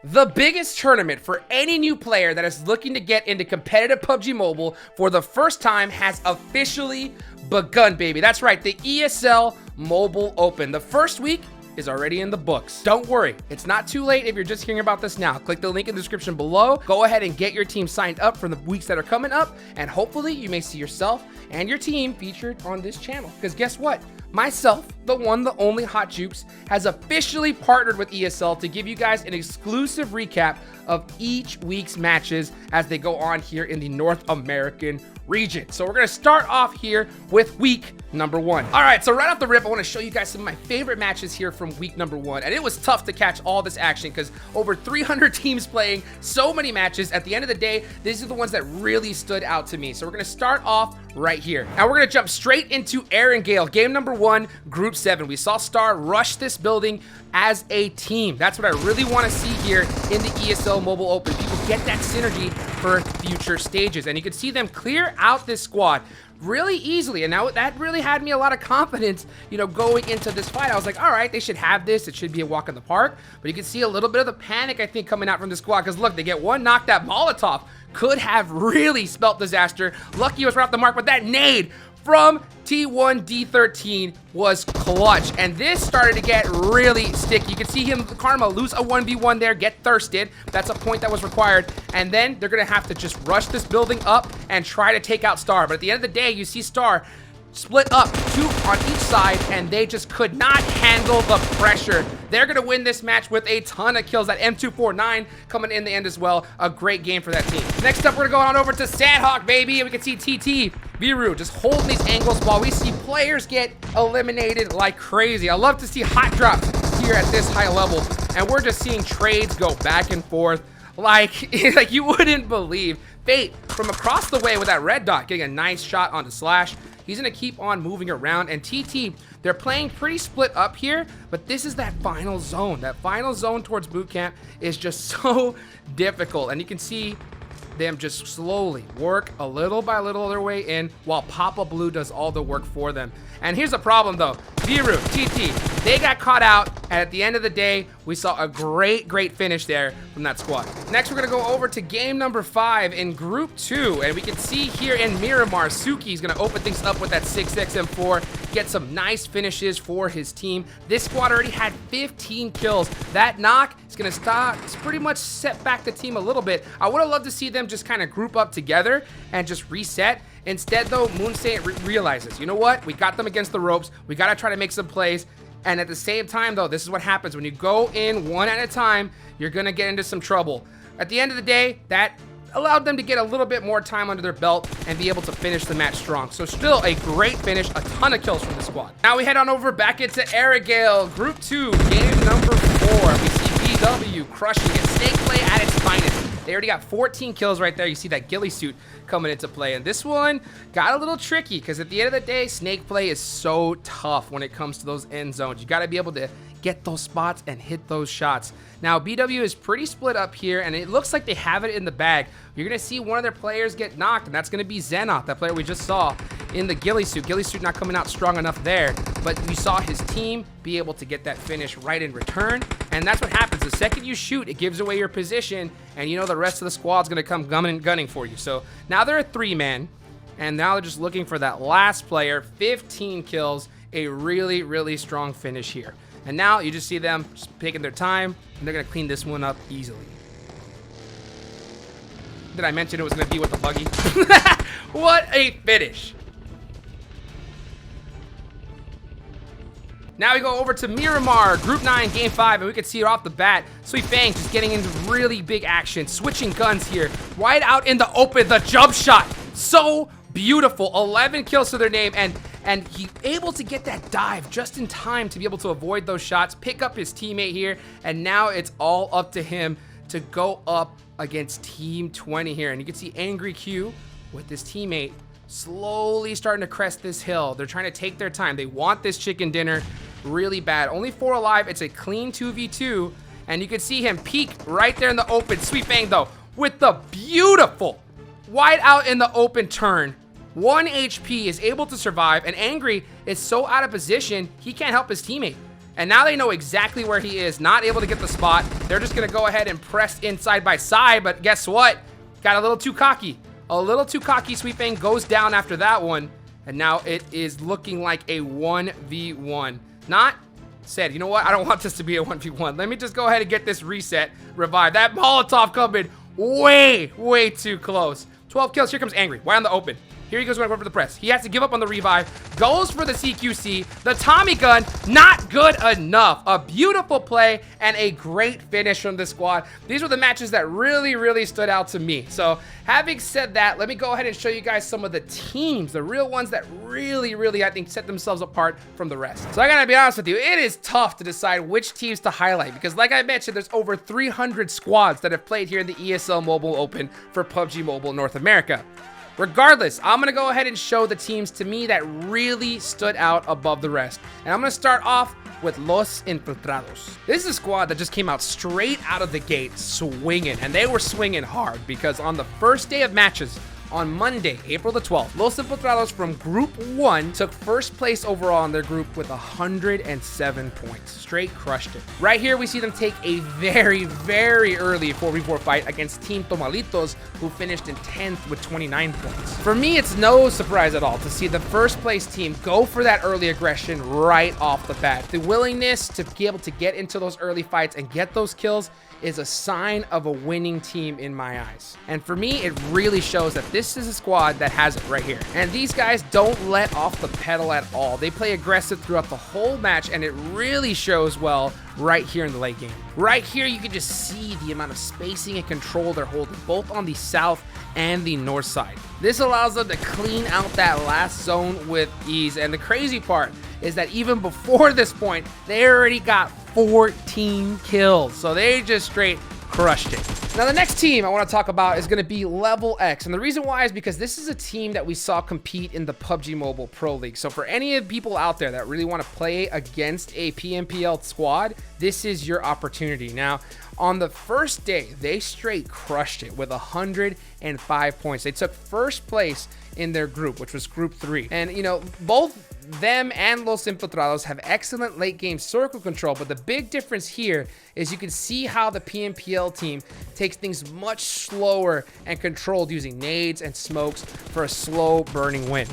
The biggest tournament for any new player that is looking to get into competitive PUBG Mobile for the first time has officially begun, baby. That's right, the ESL Mobile Open. The first week is already in the books. Don't worry, it's not too late if you're just hearing about this now. Click the link in the description below. Go ahead and get your team signed up for the weeks that are coming up, and hopefully you may see yourself and your team featured on this channel. Because guess what? Myself, the one, the only HotJukes, has officially partnered with ESL to give you guys an exclusive recap of each week's matches as they go on here in the North American region. So we're gonna start off here with week number 1. All right, so right off the rip, I wanna show you guys some of my favorite matches here from week number 1. And it was tough to catch all this action because over 300 teams playing, so many matches. At the end of the day, these are the ones that really stood out to me. So we're gonna start off right here. Now we're gonna jump straight into Aaron Gale, game number 1, group 7. We saw Star rush this building as a team. That's what I really wanna see here in the ESL Mobile Open. People get that synergy for future stages. And you can see them clear out this squad really easily. And now that really had me a lot of confidence, you know, going into this fight. I was like, all right, they should have this. It should be a walk in the park. But you can see a little bit of the panic, I think, coming out from the squad. Because look, they get one knocked out. Molotov could have really spelt disaster. Lucky it was right off the mark, but that nade from T1D13 was clutch, and this started to get really sticky. You can see him, Karma, lose a 1v1 there, get thirsted. That's a point that was required, and then they're gonna have to just rush this building up and try to take out Star. But at the end of the day, you see Star split up, 2 on each side, and they just could not handle the pressure. They're gonna win this match with a ton of kills. That M249 coming in the end as well. A great game for that team. Next up, we're gonna go on over to Sandhawk, baby, and we can see TT Viru just holding these angles while we see players get eliminated like crazy. I love to see hot drops here at this high level, and we're just seeing trades go back and forth like you wouldn't believe. Fate from across the way with that red dot getting a nice shot onto Slash. He's gonna keep on moving around, and TT, they're playing pretty split up here, but this is that final zone. That final zone towards boot camp is just so difficult, and you can see them just slowly work a little by little their way in while Papa Blue does all the work for them. And here's the problem though, Viru, TT, they got caught out, and at the end of the day, we saw a great finish there from that squad. Next, we're gonna go over to game number 5 in group 2, and we can see here in Miramar, Suki's gonna open things up with that 6x M4, get some nice finishes for his team. This squad already had 15 kills. That knock is gonna stop, it's pretty much set back the team a little bit. I would have loved to see them just kind of group up together and just reset. Instead though, Moonsaint realizes, you know what? We got them against the ropes. We gotta try to make some plays. And at the same time though, this is what happens when you go in one at a time, you're gonna get into some trouble. At the end of the day, that allowed them to get a little bit more time under their belt and be able to finish the match strong. So still a great finish, a ton of kills from the squad. Now we head on over back into Arigale, group 2, game number 4. We see BW crushing it, Snake play at its finest. They already got 14 kills right there. You see that ghillie suit coming into play. And this one got a little tricky because at the end of the day, snake play is so tough when it comes to those end zones. You got to be able to get those spots and hit those shots. Now, BW is pretty split up here, and it looks like they have it in the bag. You're going to see one of their players get knocked, and that's going to be Xenoth, that player we just saw in the ghillie suit. Ghillie suit not coming out strong enough there, but you saw his team be able to get that finish right in return, and that's what happens. The second you shoot, it gives away your position, and you know the rest of the squad's going to come gunning for you. So now they're a 3-man, and now they're just looking for that last player. 15 kills, a really strong finish here. And now you just see them just taking their time, and they're going to clean this one up easily. Did I mention it was going to be with the buggy? What a finish. Now we go over to Miramar, Group 9, Game 5, and we can see it off the bat. Sweet Fang just getting into really big action, switching guns here. Wide out in the open, the jump shot. So beautiful. 11 kills to their name, and he able to get that dive just in time to be able to avoid those shots, pick up his teammate here, and now it's all up to him to go up against Team 20 here. And you can see Angry Q with his teammate slowly starting to crest this hill. They're trying to take their time. They want this chicken dinner really bad. Only 4 alive. It's a clean 2v2, and you can see him peek right there in the open. Sweet Fang though with the beautiful wide out in the open turn. 1 HP is able to survive, and Angry is so out of position he can't help his teammate. And now they know exactly where he is, not able to get the spot. They're just going to go ahead and press in side by side, but guess what? Got a little too cocky. A little too cocky. Sweet Fang goes down after that one, and now it is looking like a 1v1. Not said, you know what? I don't want this to be a 1v1. Let me just go ahead and get this reset, revive. That Molotov coming way too close. 12 kills. Here comes Angry. Wide on the open. Here he goes going for the press. He has to give up on the revive. Goes for the CQC. The Tommy gun, not good enough. A beautiful play and a great finish from the squad. These were the matches that really stood out to me. So having said that, let me go ahead and show you guys some of the teams, the real ones that really, I think, set themselves apart from the rest. So I gotta be honest with you, it is tough to decide which teams to highlight because like I mentioned, there's over 300 squads that have played here in the ESL Mobile Open for PUBG Mobile North America. Regardless, I'm going to go ahead and show the teams to me that really stood out above the rest. And I'm going to start off with Los Infiltrados. This is a squad that just came out straight out of the gate swinging, and they were swinging hard because on the first day of matches, on Monday, April the 12th, Los Infiltrados from Group 1 took first place overall in their group with 107 points. Straight crushed it. Right here, we see them take a very early 4v4 fight against Team Tomalitos, who finished in 10th with 29 points. For me, it's no surprise at all to see the first place team go for that early aggression right off the bat. The willingness to be able to get into those early fights and get those kills is a sign of a winning team in my eyes. And for me, it really shows that this is a squad that has it right here. And these guys don't let off the pedal at all. They play aggressive throughout the whole match, and it really shows well right here in the late game. Right here, you can just see the amount of spacing and control they're holding, both on the south and the north side. This allows them to clean out that last zone with ease. And the crazy part is that even before this point, they already got 14 kills. So they just straight crushed it. Now, the next team I want to talk about is going to be Level X. And the reason why is because this is a team that we saw compete in the PUBG Mobile Pro League. So for any of the people out there that really want to play against a PMPL squad, this is your opportunity. Now, on the first day, they straight crushed it with 105 points. They took first place in their group, which was Group 3. And, you know, both them and Los Infiltrados have excellent late game circle control, but the big difference here is you can see how the PMPL team takes things much slower and controlled using nades and smokes for a slow burning win.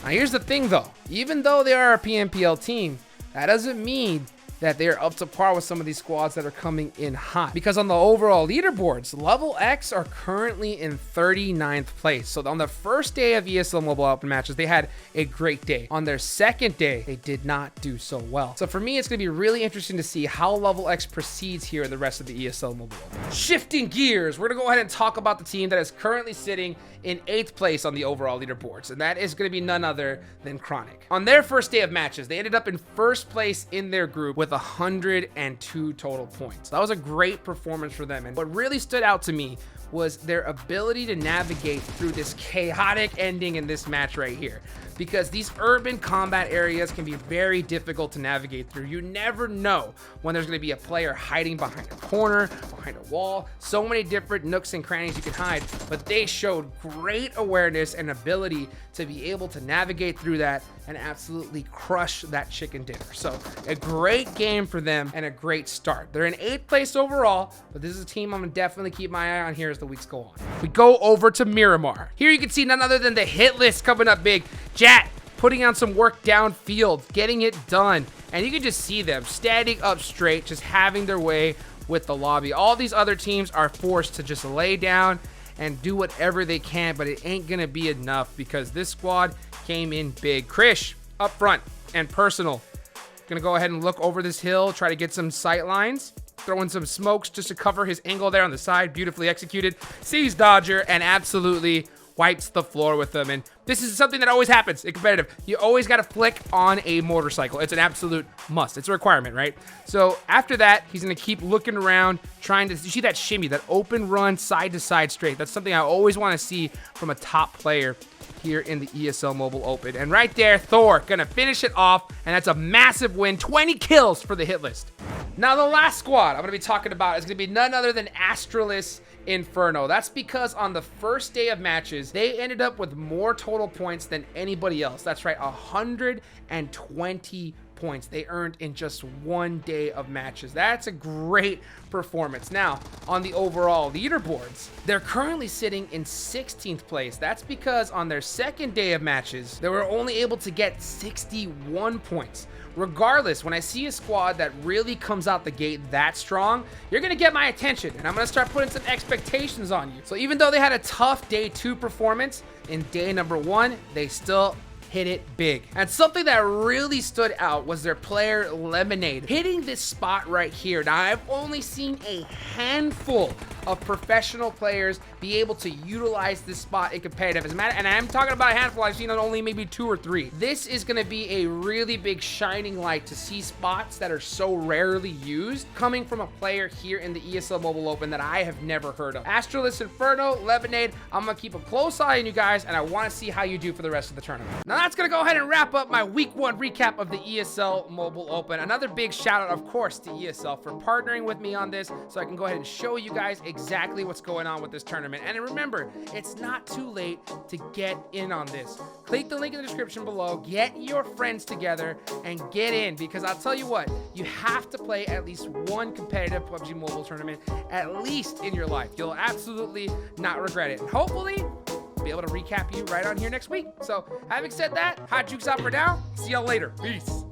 Now here's the thing though, even though they are a PMPL team, that doesn't mean that they're up to par with some of these squads that are coming in hot. Because on the overall leaderboards, Level X are currently in 39th place. So on the first day of ESL Mobile Open matches, they had a great day. On their second day, they did not do so well. So for me, it's gonna be really interesting to see how Level X proceeds here in the rest of the ESL Mobile Open. Shifting gears, we're gonna go ahead and talk about the team that is currently sitting in 8th place on the overall leaderboards, and that is going to be none other than Chronic. On their first day of matches, they ended up in first place in their group with 102 total points. That was a great performance for them, and what really stood out to me was their ability to navigate through this chaotic ending in this match right here. Because these urban combat areas can be very difficult to navigate through. You never know when there's going to be a player hiding behind a corner, behind a wall. So many different nooks and crannies you can hide, but they showed great awareness and ability to be able to navigate through that and absolutely crush that chicken dinner. So a great game for them and a great start. They're in 8th place overall, but this is a team I'm gonna definitely keep my eye on here as the weeks go on. We go over to Miramar. Here you can see none other than the hit list coming up big. Jat putting on some work downfield, getting it done. And you can just see them standing up straight, just having their way with the lobby. All these other teams are forced to just lay down and do whatever they can, but it ain't gonna be enough because this squad came in big. Krish up front and personal. Gonna go ahead and look over this hill, try to get some sight lines. Throwing some smokes just to cover his angle there on the side. Beautifully executed. Sees Dodger and absolutely wipes the floor with them. And this is something that always happens in competitive. You always got to flick on a motorcycle. It's an absolute must. It's a requirement, right? So after that, he's going to keep looking around, trying to, you see that shimmy, that open run side to side straight. That's something I always want to see from a top player here in the ESL Mobile Open. And right there, Thor gonna finish it off, and that's a massive win. 20 kills for the hit list. Now, the last squad I'm going to be talking about is going to be none other than Astralis Inferno. That's because on the first day of matches, they ended up with more total points than anybody else. That's right, 120 points they earned in just one day of matches. That's a great performance. Now, on the overall leaderboards, they're currently sitting in 16th place. That's because on their second day of matches, they were only able to get 61 points. Regardless, when I see a squad that really comes out the gate that strong, you're going to get my attention, and I'm going to start putting some expectations on you. So even though they had a tough day 2 performance, in day number 1, they still hit it big. And something that really stood out was their player Lemonade hitting this spot right here. Now, I've only seen a handful of professional players be able to utilize this spot in competitive. As a matter, and I'm talking about a handful, I've seen only maybe 2 or 3. This is going to be a really big shining light to see spots that are so rarely used coming from a player here in the ESL Mobile Open that I have never heard of. Astralis Inferno, Lemonade, I'm going to keep a close eye on you guys, and I want to see how you do for the rest of the tournament. Now, that's going to go ahead and wrap up my week 1 recap of the ESL Mobile Open. Another big shout out, of course, to ESL for partnering with me on this so I can go ahead and show you guys exactly what's going on with this tournament. And remember, it's not too late to get in on this. Click the link in the description below, get your friends together, and get in, because I'll tell you what, you have to play at least one competitive PUBG Mobile tournament at least in your life. You'll absolutely not regret it. And hopefully, be able to recap you right on here next week. So, having said that, HotJukes out for now. See y'all later. Peace.